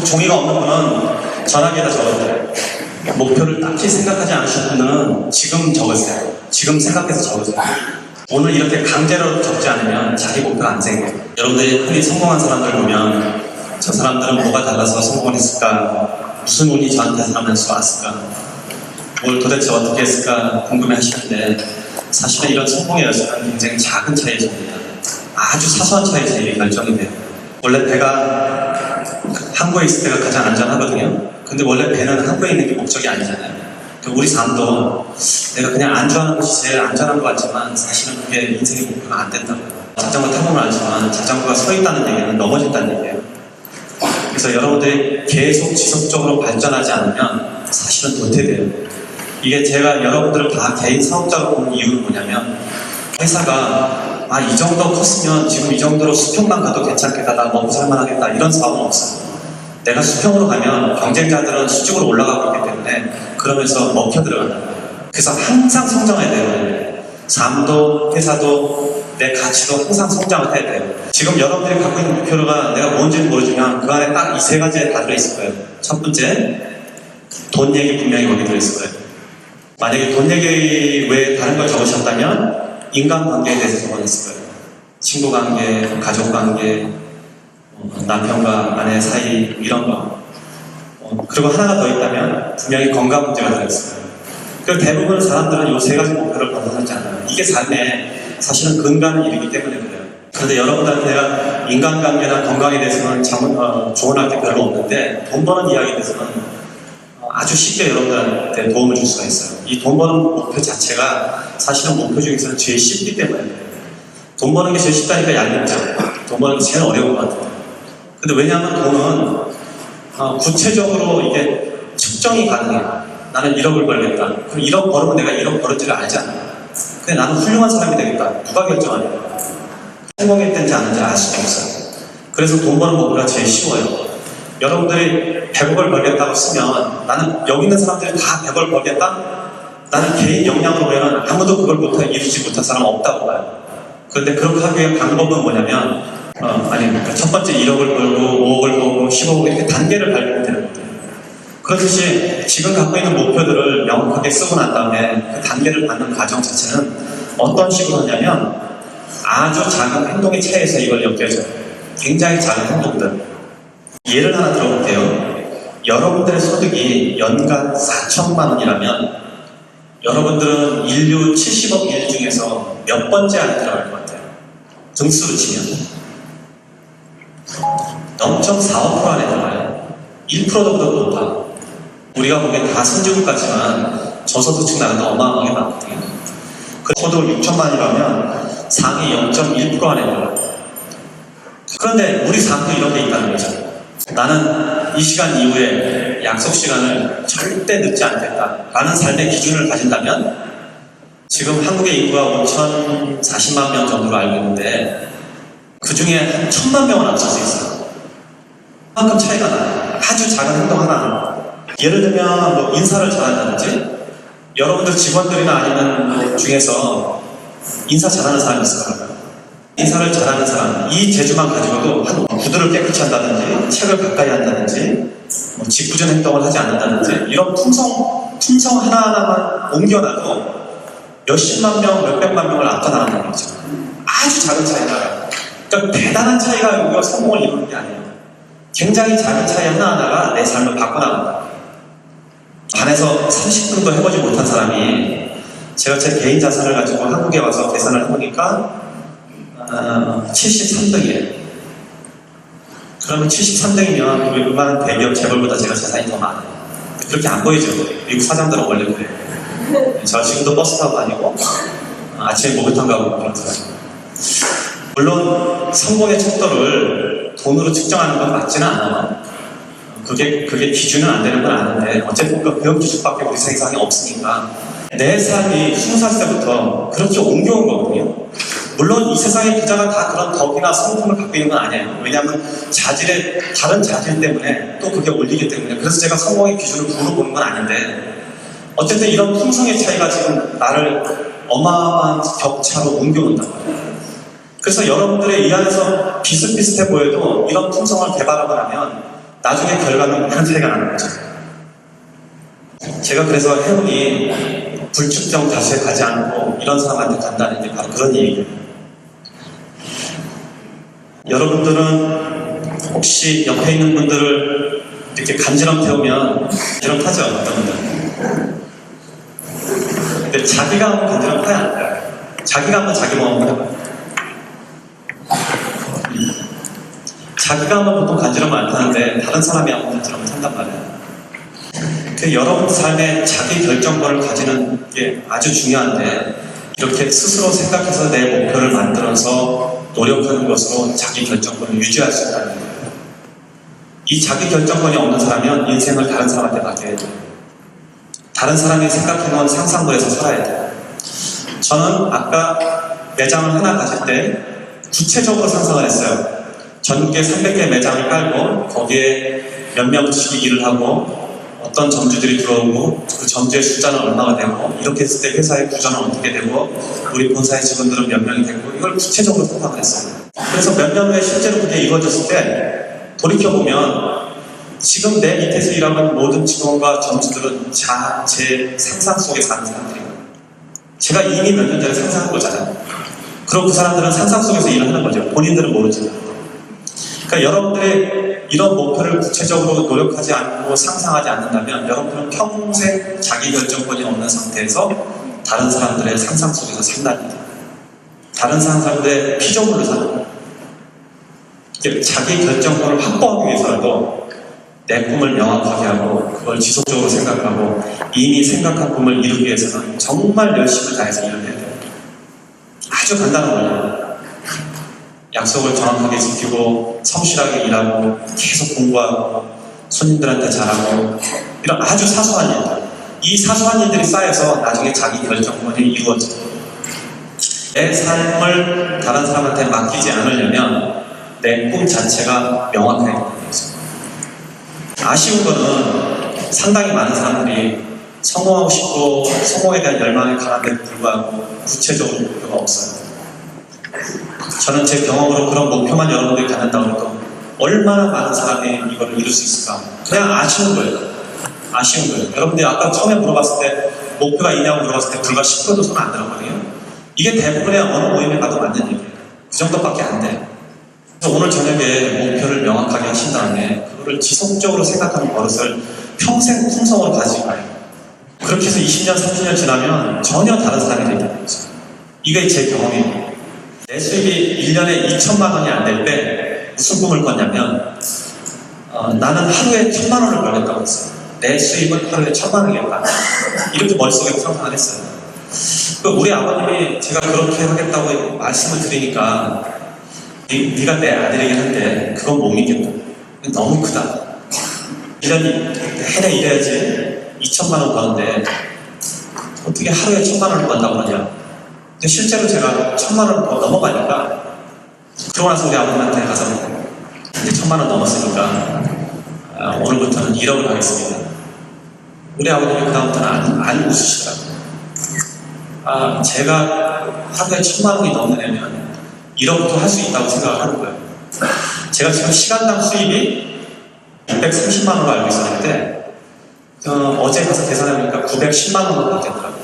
종이가 없는 분은 전화기에다 적어주세요. 목표를 딱히 생각하지 않으신 분은 지금 적으세요. 지금 생각해서 적으세요. 오늘 이렇게 강제로 적지 않으면 자기 목표가 안 생겨요. 여러분들이 흔히 성공한 사람들 보면 저 사람들은 뭐가 달라서 성공을 했을까? 무슨 운이 저한테 사람한테 왔을까? 뭘 도대체 어떻게 했을까 궁금해 하시는데 사실은 이런 성공의 여정은 굉장히 작은 차이입니다. 아주 사소한 차이에서 이게 결정이 돼요. 원래 배가 항구에 있을 때가 가장 안전하거든요. 근데 원래 배는 항구에 있는 게 목적이 아니잖아요. 우리 삶도 내가 그냥 안주하는 것이 제일 안전한 것 같지만 사실은 그게 인생의 목표가 안 된다고요. 자전거 타보면 알지만 자전거가 서 있다는 얘기는 넘어진다는 얘기예요. 그래서 여러분들이 계속 지속적으로 발전하지 않으면 사실은 도태돼요. 이게 제가 여러분들을 다 개인 사업자로 보는 이유는 뭐냐면 회사가 이 정도 컸으면 지금 이 정도로 수평만 가도 괜찮겠다, 나 먹고 살만하겠다 이런 사업은 없어요. 내가 수평으로 가면 경쟁자들은 수직으로 올라가고 있기 때문에 그러면서 먹혀 들어간다. 그래서 항상 성장해야 돼요. 삶도 회사도 내 가치도 항상 성장을 해야 돼요. 지금 여러분들이 갖고 있는 목표가 내가 뭔지는 모르지만 그 안에 딱 이 세 가지에 다 들어있을 거예요. 첫 번째, 돈 얘기 분명히 거기 들어있을 거예요. 만약에 돈 얘기 외에 다른 걸 적으셨다면 인간관계에 대해서 적어냈을 거예요. 친구관계, 가족관계, 남편과 아내 사이 이런 거. 그리고 하나가 더 있다면 분명히 건강 문제가 들어있을 거예요. 그 대부분 사람들은 이 세 가지 목표를 벗어나지 않아요. 이게 삶의 사실은 근간을 이루기 때문에 그래요. 그런데 여러분들한테 내가 인간관계나 건강에 대해서는 조언할 게 별로 없는데 돈 버는 이야기에 대해서는 아주 쉽게 여러분들한테 도움을 줄 수가 있어요. 이 돈 버는 목표 자체가 사실은 목표 중에서는 제일 쉽기 때문에 그래요. 돈 버는 게 제일 쉽다니까 얄밉죠. 돈 버는 게 제일 어려운 것 같아요. 근데 왜냐하면 돈은 구체적으로 이게 측정이 가능해요. 나는 1억을 벌겠다. 그럼 1억 벌으면 내가 1억 벌을지를 알잖아. 근데 나는 훌륭한 사람이 되겠다. 누가 결정하냐? 성공했든지 아닌지 알 수가 없어요. 그래서 돈 버는 목표가 제일 쉬워요. 여러분들이 100억을 벌겠다고 쓰면 나는 여기 있는 사람들이 다 100억을 벌겠다? 나는 개인 역량으로 보면 아무도 그걸 이루지 못한 사람 없다고 봐요. 그런데 그렇게 하기 위한 방법은 뭐냐면 첫 번째 1억을 벌고 5억을 벌고 10억을 이렇게 단계를 밟으면 되는 거예요. 그렇듯이 지금 갖고 있는 목표들을 명확하게 쓰고 난 다음에 그 단계를 받는 과정 자체는 어떤 식으로 하냐면 아주 작은 행동의 차이에서 이걸 엮여줘요. 굉장히 작은 행동들. 예를 하나 들어볼게요. 여러분들의 소득이 연간 4천만 원이라면 여러분들은 인류 70억 인 중에서 몇 번째 안에 들어갈 것 같아요? 등수로 치면 0.45% 안에 들어가요. 1%도 더 높아. 우리가 보기엔 다 선진국 같지만 저소득층 나라도 어마어마하게 많거든요. 그 소득 6천만 원이라면 상위 0.1% 안에 들어가요. 그런데 우리 삶도 이런 게 있다는 거죠. 나는 이 시간 이후에 약속 시간을 절대 늦지 않겠다 라는 삶의 기준을 가진다면 지금 한국의 인구가 5,040만 명 정도로 알고 있는데 그 중에 한 1,000만 명은 앞설 수 있어요. 그만큼 차이가 나요. 아주 작은 행동 하나. 예를 들면 뭐 인사를 잘한다든지 여러분들 직원들이나 아니면 중에서 인사 잘하는 사람이 있을 거라고요. 인사를 잘하는 사람, 이 재주만 가지고도 한 구두를 깨끗이 한다든지 책을 가까이 한다든지 뭐 직부전 행동을 하지 않는다든지 이런 품성 하나하나만 옮겨놔도 몇십만 명, 몇백만 명을 앞서나가는 거죠. 아주 작은 차이가. 그러니까 대단한 차이가 우리가 성공을 이루는 게 아니에요. 굉장히 작은 차이 하나하나가 내 삶을 바꿔나간다. 반에서 30등도 해보지 못한 사람이 제가 제 개인 자산을 가지고 한국에 와서 계산을 해보니까 73등이에요. 그러면 73등이면 웬만한 대기업 재벌보다 제가 재산이 더 많아요. 그렇게 안 보이죠? 미국 사장들은 원래 그래요. 저 지금도 버스 타고 다니고 아침에 목욕탕 가고 그런 사람. 물론 성공의 척도를 돈으로 측정하는 건 맞지는 않아요. 그게 기준은 안 되는 건 아는데 어쨌든 그 기준밖에 우리 세상에 없으니까 내 삶이 20살 때부터 그렇게 옮겨온 거거든요. 물론 이 세상의 부자가 다 그런 덕이나 성품을 갖고 있는 건 아니에요. 왜냐하면 다른 자질 때문에 또 그게 올리기 때문에. 그래서 제가 성공의 기준을 물어보는 건 아닌데 어쨌든 이런 품성의 차이가 지금 나를 어마어마한 격차로 옮겨온단 말이에요. 그래서 여러분들의 이 안에서 비슷비슷해 보여도 이런 품성을 개발하고 나면 나중에 결과는 큰 차이가 나는 거죠. 제가 그래서 해운이 불특정 다수에 가지 않고 이런 사람한테 간다는 게 바로 그런 얘기예요. 여러분들은 혹시 옆에 있는 분들을 이렇게 간지럼 태우면 간지럼하죠? 어떤 분들은. 근데 자기가 한번 간지럼 타야 안 돼요. 자기가 한번 자기 몸 한번 해봐요. 자기가 한번 보통 간지럼을 안 타는데 다른 사람이 한번 간지럼을 탄단 말이에요. 여러분 삶에 자기 결정권을 가지는 게 아주 중요한데 이렇게 스스로 생각해서 내 목표를 만들어서 노력하는 것으로 자기 결정권을 유지할 수 있다는 거예요. 이 자기 결정권이 없는 사람은 인생을 다른 사람한테 맡겨야 돼요. 다른 사람이 생각해놓은 상상물에서 살아야 돼요. 저는 아까 매장을 하나 가질 때 구체적으로 상상을 했어요. 전국에 300개 매장을 깔고 거기에 몇 명씩 일을 하고 어떤 점주들이 들어오고 그 점주의 숫자는 얼마가 되고 이렇게 했을 때 회사의 구조는 어떻게 되고 우리 본사의 직원들은 몇 명이 되고 이걸 구체적으로 생각을 했어요. 그래서 몇 년 후에 실제로 그게 이루어졌을 때 돌이켜보면 지금 내 밑에서 일하는 모든 직원과 점주들은 제 상상 속에 사는 사람들이에요. 제가 이미 몇 년 전에 상상한 거잖아요. 그럼 그 사람들은 상상 속에서 일을 하는 거죠. 본인들은 모르죠. 그러니까 여러분들의 이런 목표를 구체적으로 노력하지 않고 상상하지 않는다면 여러분들은 평생 자기 결정권이 없는 상태에서 다른 사람들의 상상 속에서 산다는 거예요. 다른 사람들의 피조물로 사는 거예요. 자기 결정권을 확보하기 위해서라도 내 꿈을 명확하게 하고 그걸 지속적으로 생각하고 이미 생각한 꿈을 이루기 위해서는 정말 열심히 다해서 일을 해야 돼요. 아주 간단한 거예요. 약속을 정확하게 지키고 성실하게 일하고 계속 공부하고 손님들한테 잘하고 이런 아주 사소한 일들. 이 사소한 일들이 쌓여서 나중에 자기 결정권이 이루어져요. 내 삶을 다른 사람한테 맡기지 않으려면 내 꿈 자체가 명확해야 되는 거죠. 아쉬운 거는 상당히 많은 사람들이 성공하고 싶고 성공에 대한 열망이 강한데도 불구하고 구체적으로 목표가 없어요. 저는 제 경험으로 그런 목표만 여러분들이 갖는다고 해도 얼마나 많은 사람이 이걸 이룰 수 있을까? 그냥 아쉬운 거예요. 아쉬운 거예요. 여러분들이 아까 처음에 물어봤을 때 목표가 있냐고 물어봤을 때 불과 10%도 손 안 들었거든요. 이게 대부분의 어느 모임에 가도 맞는 얘기예요. 그 정도밖에 안 돼요. 그래서 오늘 저녁에 목표를 명확하게 하신 다음에 그거를 지속적으로 생각하는 버릇을 평생 품성으로 가지고 가요. 그렇게 해서 20년, 30년 지나면 전혀 다른 사람이 되는 거죠. 이게 제 경험이에요. 내 수입이 1년에 2천만 원이 안 될 때 무슨 꿈을 꿨냐면 나는 하루에 1,000만 원을 벌겠다고 했어요. 내 수입은 하루에 1,000만 원이겠다. 이렇게 머릿속에 상상을 했어요. 우리 아버님이 제가 그렇게 하겠다고 말씀을 드리니까 네가 내 아들이긴 한데 그건 못 믿겠다. 너무 크다. 1년이 해내 일해야지 2천만 원 버는데 어떻게 하루에 1,000만 원을 번다고 하냐. 근데 실제로 제가 1,000만 원 더 넘어가니까 그러고 나서 우리 아버님한테 가서 이제 1,000만 원 넘었으니까 오늘부터는 1억을 하겠습니다. 우리 아버님이 그다음부터는 안 웃으시더라고요. 제가 하루에 1,000만 원이 넘으려면 1억도 할 수 있다고 생각을 하는 거예요. 제가 지금 시간당 수입이 630만 원으로 알고 있었는데 어제 가서 계산해보니까 910만 원으로 바뀌었더라고요.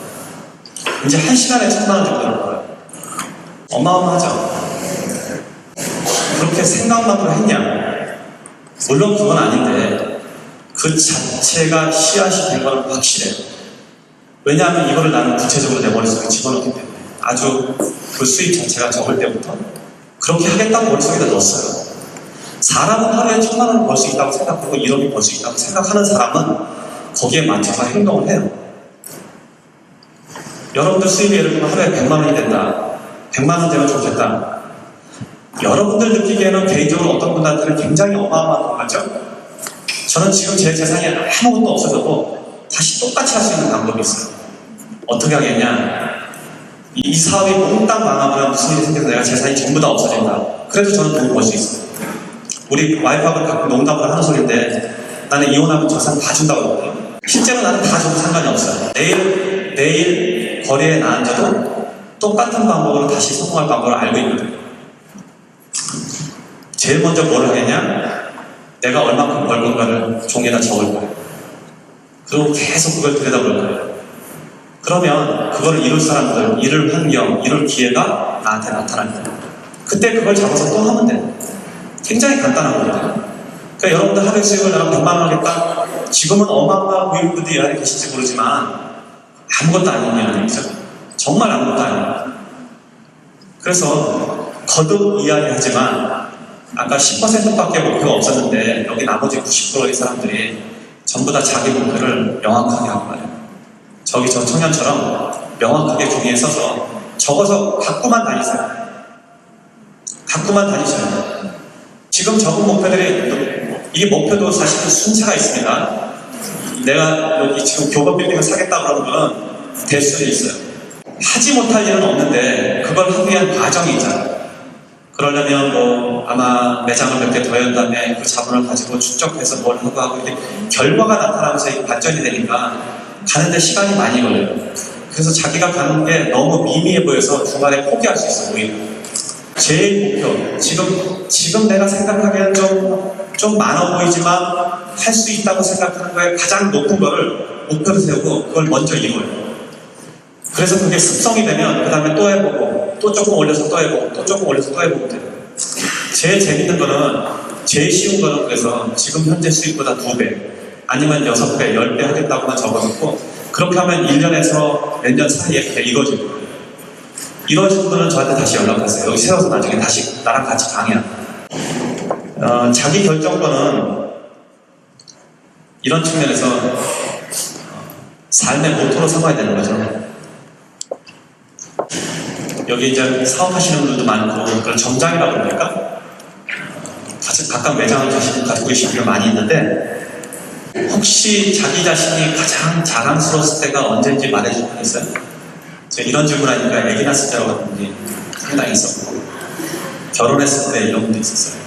이제 1시간에 1,000만 원 정도 되는 거예요. 어마어마하죠. 그렇게 생각만으로 했냐? 물론 그건 아닌데 그 자체가 씨앗이 된 건 확실해요. 왜냐하면 이거를 나는 구체적으로 내 머릿속에 집어넣기 때문에 아주 그 수입 자체가 적을 때부터 그렇게 하겠다고 머릿속에다 넣었어요. 사람은 하루에 1,000만 원을 벌 수 있다고 생각하고 1억이 벌 수 있다고 생각하는 사람은 거기에 맞춰서 행동을 해요. 여러분들 수입이 예를 들면 하루에 100만 원이 된다. 100만 원 되면 좋겠다. 여러분들 느끼기에는 개인적으로 어떤 분들한테는 굉장히 어마어마한 것 같죠? 저는 지금 제 재산이 아무것도 없어져도 다시 똑같이 할 수 있는 방법이 있어요. 어떻게 하겠냐? 이 사업이 몽땅 망하면 무슨 일이 생겨서 내가 재산이 전부 다 없어진다. 그래도 저는 돈을 벌 수 있어요. 우리 와이프하고 가끔 농담을 하는 소리인데 나는 이혼하면 재산 다 준다고 그러거든요. 실제로 나는 다 줘도 상관이 없어요. 내일 거리에 나앉아도 똑같은 방법으로 다시 성공할 방법을 알고 있거든요. 제일 먼저 뭘 하겠냐? 내가 얼마큼 벌 건가를 종이에다 적을 거예요. 그리고 계속 그걸 들여다볼 거예요. 그러면 그걸 이룰 사람들, 이룰 환경, 이룰 기회가 나한테 나타날 거예요. 그때 그걸 잡아서 또 하면 돼요. 굉장히 간단한 거거든요. 그러니까 여러분들 하루에 수익을 내가 100만 원 하겠다? 지금은 어마어마한 고용분들이 이 안에 계실지 모르지만 아무것도 아닌 일이죠. 정말 아무것도 아니에요. 그래서 거듭 이야기하지만 아까 10%밖에 목표가 없었는데 여기 나머지 90%의 사람들이 전부 다 자기 목표를 명확하게 하고 말해요. 저기 저 청년처럼 명확하게 종이에 써서 적어서 갖고만 다니세요. 갖고만 다니셔요. 지금 적은 목표들이 이게 목표도 사실은 순차가 있습니다. 내가 여기 지금 교법 빌딩을 사겠다 그러는 거는 될 수도 있어요. 하지 못할 일은 없는데 그걸 하기 위한 과정이 있잖아요. 그러려면 뭐 아마 매장을 몇 개 더 연 다음에 그 자본을 가지고 축적해서 뭘 하고 이렇게 결과가 나타나면서 이게 발전이 되니까 가는데 시간이 많이 걸려요. 그래서 자기가 가는 게 너무 미미해 보여서 중간에 포기할 수 있어 오히려. 제일 목표, 지금 내가 생각하기에는 좀 많아 보이지만 할 수 있다고 생각하는 거에 가장 높은 거를 목표를 세우고 그걸 먼저 이뤄요. 그래서 그게 습성이 되면 그 다음에 또 해보고 또 조금 올려서 또 해보고 또 조금 올려서 또 해보고 돼요. 제일 재밌는 거는 제일 쉬운 거는 그래서 지금 현재 수익보다 2배 아니면 6배, 10배 하겠다고만 적어놓고 그렇게 하면 1년에서 몇 년 사이에 그게 이루어질 거예요. 이루어진 분은 저한테 다시 연락하세요. 여기 세워서 나중에 다시 나랑 같이 강의합니다. 자기 결정권은 이런 측면에서 삶의 모토로 삼아야 되는 거죠. 여기 이제 사업하시는 분들도 많고 그걸 점장이라고 그럽니까? 각각 매장을 가지고 계신 분들 많이 있는데 혹시 자기 자신이 가장 자랑스러웠을 때가 언제인지 말해줄 분 있어요? 제가 이런 질문 하니까 애기 낳았을 때라고 하는 분이 상당히 있었고 결혼했을 때 이런 분도 있었어요.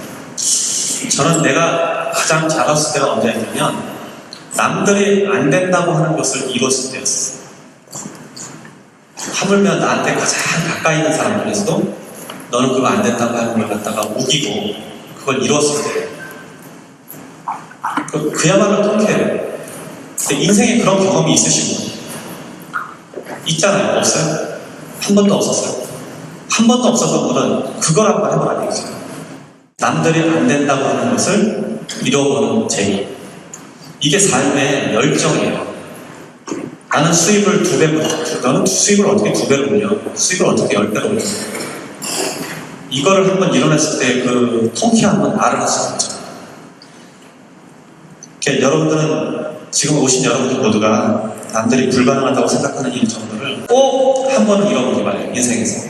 저는 내가 가장 잘했을 때가 언제였냐면 남들이 안 된다고 하는 것을 이뤘을 때였어요. 하물며 나한테 가장 가까이 있는 사람들에서도 너는 그거 안 된다고 하는 걸 갖다가 우기고 그걸 이뤘을 때 그야말로 통쾌해요. 근데 인생에 그런 경험이 있으신 분 있잖아요? 없어요? 한 번도 없었어요? 한 번도 없었던 분은 그걸 한번 해보라 되겠죠. 남들이 안 된다고 하는 것을 이뤄보는 재미. 이게 삶의 열정이에요. 나는 수입을 2배, 너는 수입을 어떻게 2배로 올려? 수입을 어떻게 10배로 올려? 이거를 한번 이뤄냈을 때 그 통쾌한 건 말을 할 수가 없죠. 여러분들은, 지금 오신 여러분들 모두가 남들이 불가능하다고 생각하는 일 정도를 꼭 한 번은 이뤄보기 바래요, 인생에서.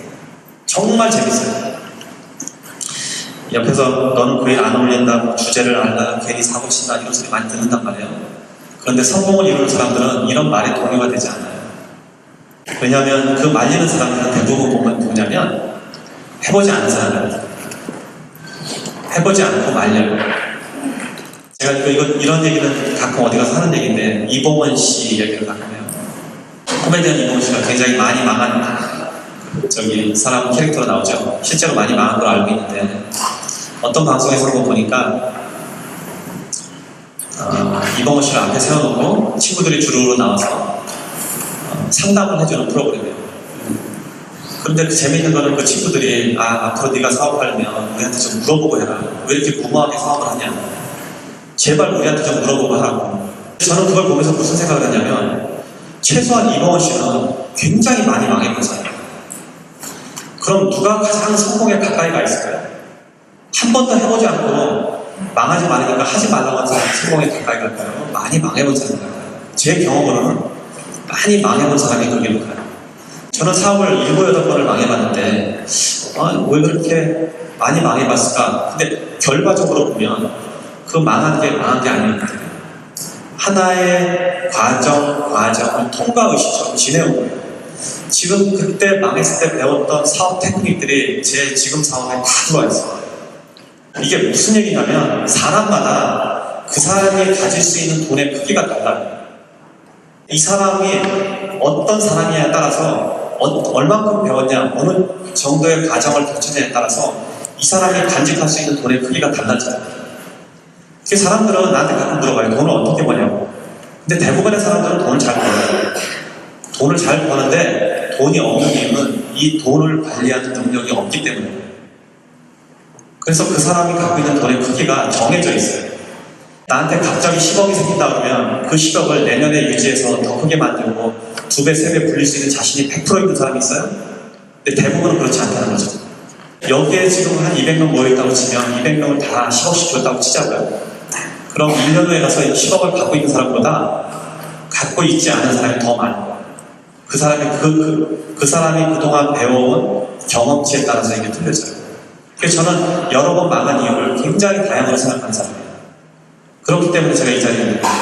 정말 재밌어요. 옆에서 너는 그 일 안 어울린다고 주제를 알라, 괜히 사고 친다, 이런 소리 많이 듣는단 말이에요. 그런데 성공을 이루는 사람들은 이런 말에 동요가 되지 않아요. 왜냐하면 그 말리는 사람들은 대부분 보면 뭐냐면 해보지 않은 사람이에요. 해보지 않고 말려요. 제가 이런 얘기는 가끔 어디 가서 하는 얘기인데, 이봉원 씨 얘기를 가끔 해요. 코미디언 이봉원 씨가 굉장히 많이 망한 사람 캐릭터로 나오죠. 실제로 많이 망한 걸 알고 있는데, 어떤 방송에서 한번 보니까 이봉원 씨를 앞에 세워놓고 친구들이 주르르 나와서 상담을 해주는 프로그램이에요. 그런데 그 재미있는 거는 그 친구들이 앞으로 네가 사업하려면 우리한테 좀 물어보고 해라. 왜 이렇게 무모하게 사업을 하냐. 제발 우리한테 좀 물어보고 하라고. 저는 그걸 보면서 무슨 생각을 했냐면, 최소한 이봉원 씨는 굉장히 많이 망해본 사람이에요. 그럼 누가 가장 성공에 가까이 가 있을까요? 한 번도 해보지 않고 망하지 말으니까 하지 말라고 한 사람이 성공에 가까이 갈까요? 많이 망해본 사람이 갈까요? 제 경험으로는 많이 망해본 사람이 그 길로 가요. 저는 사업을 7, 8번을 망해봤는데 왜 그렇게 많이 망해봤을까? 근데 결과적으로 보면 그 망한 게 아니었거든요. 하나의 과정을 통과의식처럼 지내온 거예요. 지금 그때 망했을 때 배웠던 사업 테크닉들이 제 지금 사업에 다 들어와 있어요. 이게 무슨 얘기냐면, 사람마다 그 사람이 가질 수 있는 돈의 크기가 달라요. 이 사람이 어떤 사람이냐에 따라서 얼만큼 배웠냐, 어느 정도의 과정을 거치냐에 따라서 이 사람이 간직할 수 있는 돈의 크기가 달라져요. 그 사람들은 나한테 가끔 물어봐요. 돈을 어떻게 버냐고. 근데 대부분의 사람들은 돈을 잘 벌어요. 돈을 잘 버는데 돈이 없는 이유는 이 돈을 관리하는 능력이 없기 때문이에요. 그래서 그 사람이 갖고 있는 돈의 크기가 정해져 있어요. 나한테 갑자기 10억이 생긴다 그러면 그 10억을 내년에 유지해서 더 크게 만들고 2배, 3배 불릴 수 있는 자신이 100% 있는 사람이 있어요? 근데 대부분은 그렇지 않다는 거죠. 여기에 지금 한 200명 모여있다고 치면 200명을 다 10억씩 줬다고 치자고요. 그럼 1년 후에 가서 10억을 갖고 있는 사람보다 갖고 있지 않은 사람이 더 많아요. 그 사람이 그 사람이 그동안 배워온 경험치에 따라서 이게 틀려져요. 그래서 저는 여러 번 망한 이유를 굉장히 다양하게 생각하는 사람이에요. 그렇기 때문에 제가 이 자리에 있는 거예요.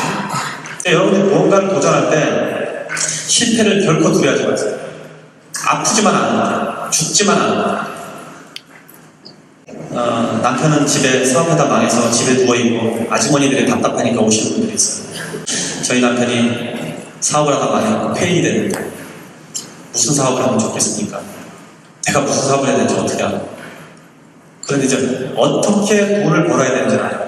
근데 여러분들이 무언가를 도전할 때 실패를 결코 두려워하지 마세요. 아프지만 않는다. 죽지만 않는다. 남편은 집에 사업하다 망해서 집에 누워있고 아주머니들이 답답하니까 오시는 분들이 있어요. 저희 남편이 사업을 하다 망해서 폐인이 됐는데 무슨 사업을 하면 좋겠습니까? 내가 무슨 사업을 해야 되는지 어떻게 알아? 그런데 이제 어떻게 돈을 벌어야 되는지 알아요.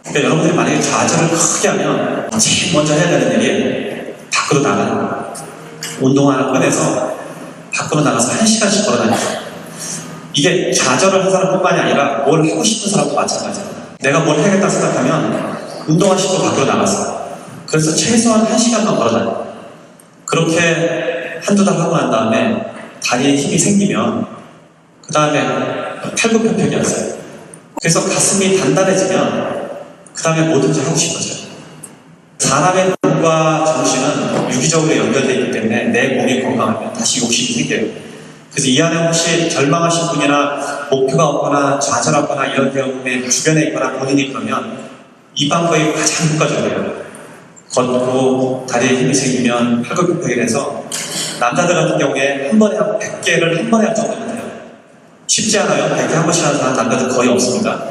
그러니까 여러분들이 만약에 좌절을 크게 하면 제일 먼저 해야 되는 일이 밖으로 나가는 거예요. 운동 하나 꺼내서 밖으로 나가서 1시간씩 걸어다니죠. 이게 좌절을 한 사람뿐만이 아니라 뭘 하고 싶은 사람도 마찬가지예요. 내가 뭘 해야겠다 생각하면 운동하시고 밖으로 나가서, 그래서 최소한 1시간만 걸어다녀요. 그렇게 한두 달 하고 난 다음에 다리에 힘이 생기면 그 다음에 팔굽혀펴기 하세요. 그래서 가슴이 단단해지면 그 다음에 뭐든지 하고 싶어져요. 사람의 몸과 정신은 유기적으로 연결되어 있기 때문에 내 몸이 건강하면 다시 욕심이 생겨요. 그래서 이 안에 혹시 절망하신 분이나 목표가 없거나 좌절하거나 이런 경우에 주변에 있거나 본인이 그러면 이 방법이 가장 효과적이에요. 걷고 다리에 힘이 생기면 팔굽혀펴기를 해서, 남자들 같은 경우에 한 번에 100개를 한 번에 할 정도면 돼요. 쉽지 않아요. 100개 한 번씩 하는 사람 남자들 거의 없습니다.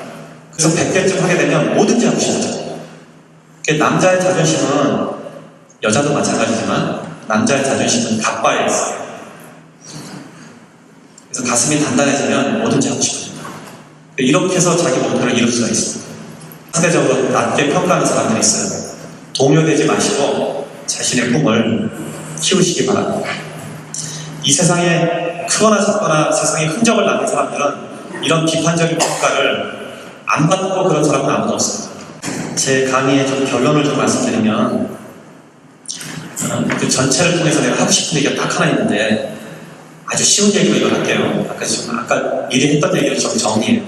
그래서 100개쯤 하게 되면 뭐든지 하고 싶어져요. 남자의 자존심은, 여자도 마찬가지지만 남자의 자존심은 갑바에 있어요. 그래서 가슴이 단단해지면 뭐든지 하고 싶어집니다. 이렇게 해서 자기 목표를 이룰 수가 있습니다. 상대적으로 낮게 평가하는 사람들이 있어요. 동요되지 마시고 자신의 꿈을 키우시기 바랍니다. 이 세상에 크거나 작거나 세상에 흔적을 남긴 사람들은 이런 비판적인 평가를 안 받고 그런 사람은 아무도 없습니다. 제 강의의 좀 결론을 좀 말씀드리면 그 전체를 통해서 내가 하고 싶은 얘기가 딱 하나 있는데 아주 쉬운 얘기로 이걸 할게요. 아까 미리 했던 얘기를 좀 정리해요.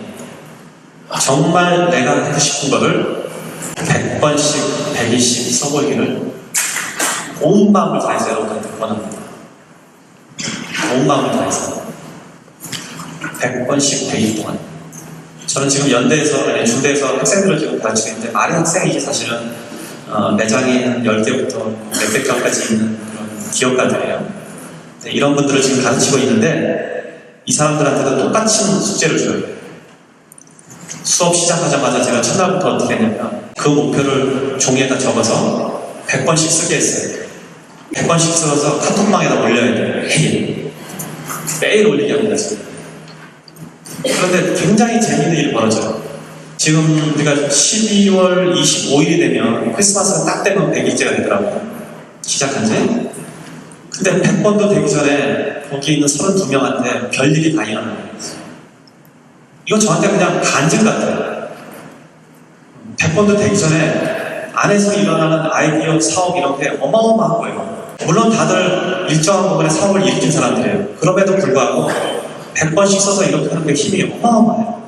정말 내가 하고 싶은 거를 100번씩 120 써보기를 온 마음을 다해서 여러분한테 원합니다. 온 마음을 다해서 100번씩 120 동안. 저는 지금 연대에서, 아니 중대에서 학생들을 지금 가르치고 있는데 많은 학생이지 사실은 매장이 한 10개부터 몇백 개까지 있는 그런 기업가들이에요. 이런 분들을 지금 가르치고 있는데 이 사람들한테도 똑같은 숙제를 줘요. 수업 시작하자마자 제가 첫날부터 어떻게 했냐면 그 목표를 종이에다 적어서 100번씩 쓰게 했어요. 100번씩 써서 카톡방에다 올려야 돼요. 매일 올리게 합니다. 그런데 굉장히 재미있는 일이 벌어져요. 지금 우리가 12월 25일이 되면 크리스마스가 딱 되면 100일째가 되더라고요. 시작한 지. 근데 100번도 되기 전에 거기 있는 32명한테 별일이 다 일어나는 거예요. 이거 저한테 그냥 간증 같아요. 100번도 되기 전에 안에서 일어나는 아이디어, 사업 이런 게 어마어마한 거예요. 물론 다들 일정한 부분에 사업을 일으킨 사람들이에요. 그럼에도 불구하고 100번씩 써서 이렇게 하는 게 힘이 어마어마해요.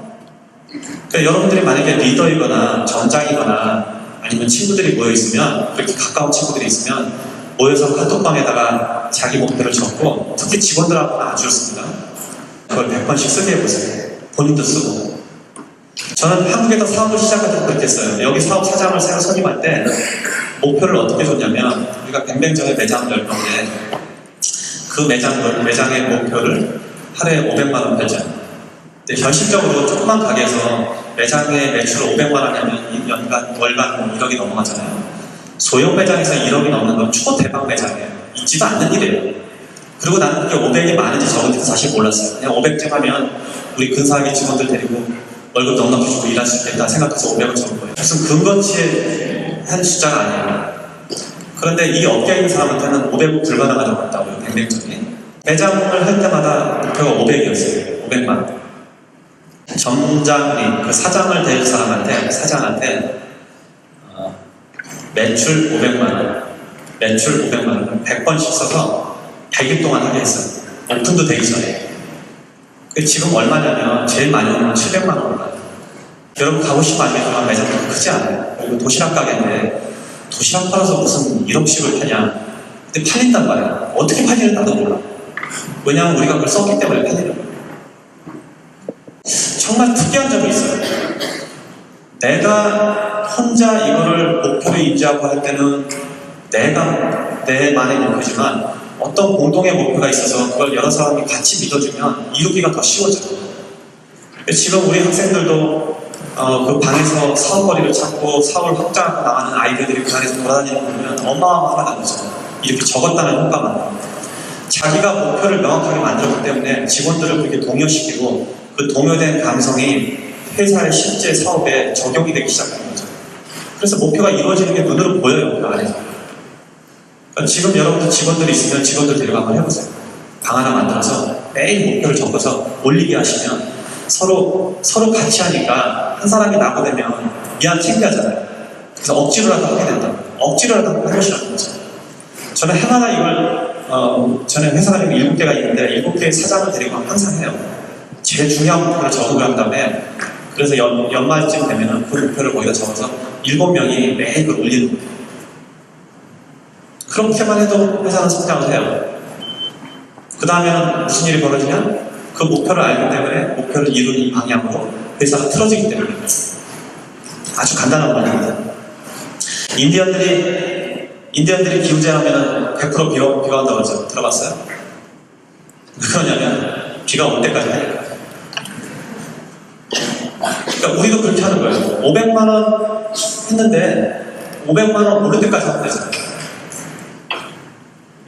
그러니까 여러분들이 만약에 리더이거나 정장이거나 아니면 친구들이 모여있으면, 그렇게 가까운 친구들이 있으면 모여서 카톡방에다가 자기 목표를 적고, 특히 직원들하고는 아주 좋습니다. 그걸 100번씩 쓰게 해보세요. 본인도 쓰고. 저는 한국에서 사업을 시작할 때 그렇게 했어요. 여기 사업 사장을 새로 선임할 때 목표를 어떻게 줬냐면, 우리가 뱅뱅정에 매장을 열 건데 그 매장의 목표를 하루에 500만 원 벌자. 근데 현실적으로 조그만 가게에서 매장의 매출 500만 원 하면 연간, 월간 1억이 넘어가잖아요. 소형 매장에서 1억이 넘는 건 초대박 매장이에요. 있지도 않는 일이에요. 그리고 나는 그게 500이 많은지 적은지도 사실 몰랐어요. 그냥 500쯤 하면 우리 근사하게 직원들 데리고 월급 넉넉히 주고 일할 수 있겠다 생각해서 500을 적은 거예요. 무슨 근거치에 한 숫자가 아니에요. 그런데 이 업계에 있는 사람한테는 500은 불가능하다고 했다고요. 뱅뱅적인. 매장을 할 때마다 목표가 500이었어요. 500만 원. 점장님, 그 사장을 될 사장한테 매출 500만 원, 매출 500만 원, 100번씩 써서 100일 동안 하게 했어요. 오픈도 되기 전에. 지금 얼마냐면 제일 많이 오면 700만 원 올라요. 여러분 가고 싶으면 알겠지만 매장도 크지 않아요. 그리고 도시락 가게인데 도시락 팔아서 무슨 1억씩을 파냐. 근데 팔린단 말이에요. 어떻게 팔리는지 나도 몰라. 왜냐하면 우리가 그걸 썼기 때문에 팔리는 거예요. 정말 특이한 점이 있어요. 내가 혼자 이거를 목표를 인지하고 할 때는 내만의 목표지만 어떤 공동의 목표가 있어서 그걸 여러 사람이 같이 믿어주면 이루기가 더 쉬워져요. 지금 우리 학생들도 그 방에서 사업거리를 찾고 사업을 확장하고 나가는 아이들이 그 안에서 돌아다니는 거 보면 어마어마하다는 거죠. 이렇게 적었다는 효과만. 자기가 목표를 명확하게 만들었기 때문에 직원들을 그렇게 동요시키고 그 동요된 감성이 회사의 실제 사업에 적용이 되기 시작하는 거죠. 그래서 목표가 이루어지는 게 눈으로 보여요. 그 안에서. 그러니까 지금 여러분들 직원들이 있으면 직원들 데리고 한번 해보세요. 방 하나 만들어서 매일 목표를 적어서 올리게 하시면 서로 같이 하니까 한 사람이 낙오되면 미안 창피하잖아요. 그래서 억지로라도 하게 된다. 억지로라도 한번 해보시라는 거죠. 저는 하나하나 이걸 전에 회사 다니고 7개가 있는데 7개의 사장을 데리고 항상 해요. 제일 중요한 목표를 적어놓은 한 다음에 그래서 연말쯤 되면 그 목표를 거기다 적어서 7명이 매일 그걸 올리는 거예요. 그렇게만 해도 회사는 성장을 해요. 그 다음에는 무슨 일이 벌어지냐? 그 목표를 알기 때문에 목표를 이루는 방향으로 회사가 틀어지기 때문에 아주 간단한 원리입니다. 인디언들이 기후제하면 100% 비가 온다고 하죠. 들어봤어요? 왜 그러냐면 비가 올 때까지 하니까. 그러니까 우리도 그렇게 하는 거예요. 500만 원 했는데 500만 원 오를 때까지 하면 되잖아요.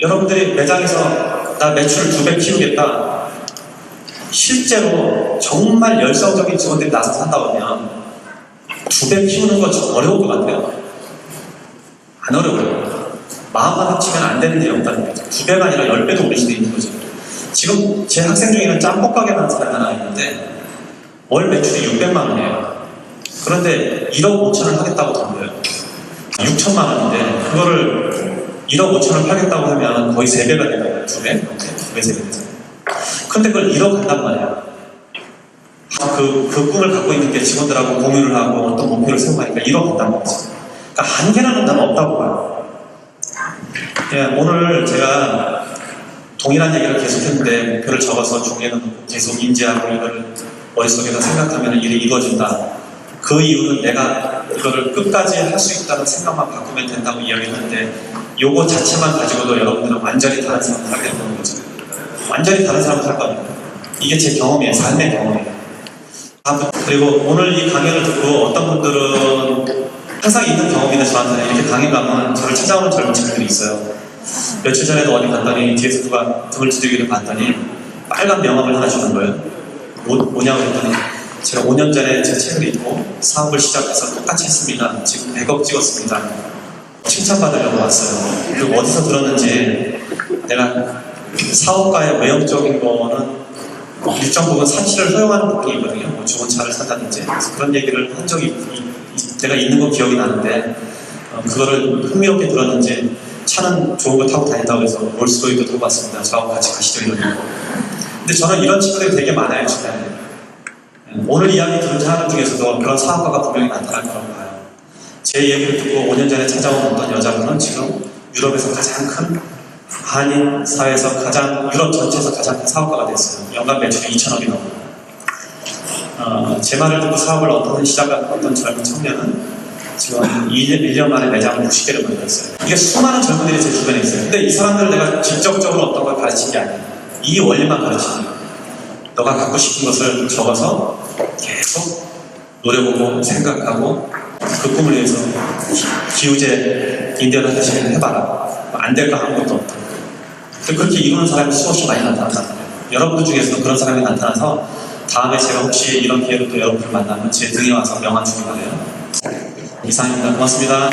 여러분들이 매장에서 나 매출을 2배 키우겠다. 실제로 정말 열성적인 직원들이 나서서 한다고 하면 2배 키우는 건 좀 어려울 것 같아요. 안 어려워요. 마음만 합치면 안 되는 일이 없다는 거죠. 2배가 아니라 10배도 올릴 수도 있는 거죠. 지금 제 학생 중에는 짬뽕 가게 하는 사람이 하나 있는데 월 매출이 600만 원이에요. 그런데 1억 5천을 하겠다고 덤벼요. 6천만 원인데 그거를 1억 5천을 팔겠다고 하면 거의 3배가 되는 거예요. 2배? 2배, 3배 되잖아요. 그런데 그걸 1억 한단 말이에요. 그 꿈을 갖고 있는 게 직원들하고 공유를 하고 어떤 목표를 세우고 하니까 1억 한단 말이죠. 그러니까 한계라는 단어 없다고 봐요. 예, 오늘 제가 동일한 얘기를 계속했는데 목표를 적어서 종이에 넣고 계속 인지하고 이거를 머릿속에서 생각하면 일이 이루어진다. 그 이유는 내가 이거를 끝까지 할 수 있다는 생각만 바꾸면 된다고 이야기했는데 요거 자체만 가지고도 여러분들은 완전히 다른 사람을 하게 되는 거죠. 완전히 다른 사람을 할 겁니다. 이게 제 경험이에요. 삶의 경험이에요. 그리고 오늘 이 강연을 듣고 어떤 분들은 항상 있는 경험인데 저한테는 이렇게 강의 가면 저를 찾아오는 젊은 친구들이 있어요. 며칠 전에도 어디 갔더니 뒤에서 누가 등을 두들기를 봤더니 빨간 명함을 하나 주는 거예요. 뭐냐고 했더니 제가 5년 전에 제 책을 읽고 사업을 시작해서 똑같이 했습니다. 지금 100억 찍었습니다. 칭찬받으려고 왔어요. 그리고 어디서 들었는지 내가 사업가의 외형적인 거는 일정 부분 사치를 허용하는 부분이 있거든요. 뭐 좋은 차를 산다든지 그런 얘기를 한 적이 내가 있는 거 기억이 나는데 그거를 흥미롭게 들었는지 차는 좋은 거 타고 다닌다고 해서 롤스로이도 타고 왔습니다. 저하고 같이 가시죠 이러고. 근데 저는 이런 친구들이 되게 많아요 주변에. 오늘 이야기 들은 사람 중에서도 그런 사업가가 분명히 나타날 거라고 봐요. 제 얘기를 듣고 5년 전에 찾아온 어떤 여자분은 지금 유럽에서 가장 큰 한인 사회에서 유럽 전체에서 가장 큰 사업가가 됐어요. 연간 매출이 2천억이 넘어요. 제 말을 듣고 사업을 시작한 어떤 젊은 청년은 지금 1년 만에 매장을 60개를 만들었어요. 이게 수많은 젊은이들이 제 주변에 있어요. 근데 이 사람들을 내가 직접적으로 어떤 걸 가르친 게 아니에요. 이 원리만 가르치는 거예요. 너가 갖고 싶은 것을 적어서 계속 노려보고 생각하고 그 꿈을 위해서 기우제 인디언 하시는 해봐라. 안 될까 하는 것도 없다. 그렇게 이루는 사람이 수없이 많이 나타난다. 여러분들 중에서도 그런 사람이 나타나서 다음에 제가 혹시 이런 기회로 또 여러분을 만나면 제 등에 와서 명함 주기 바래요. 이상입니다. 고맙습니다.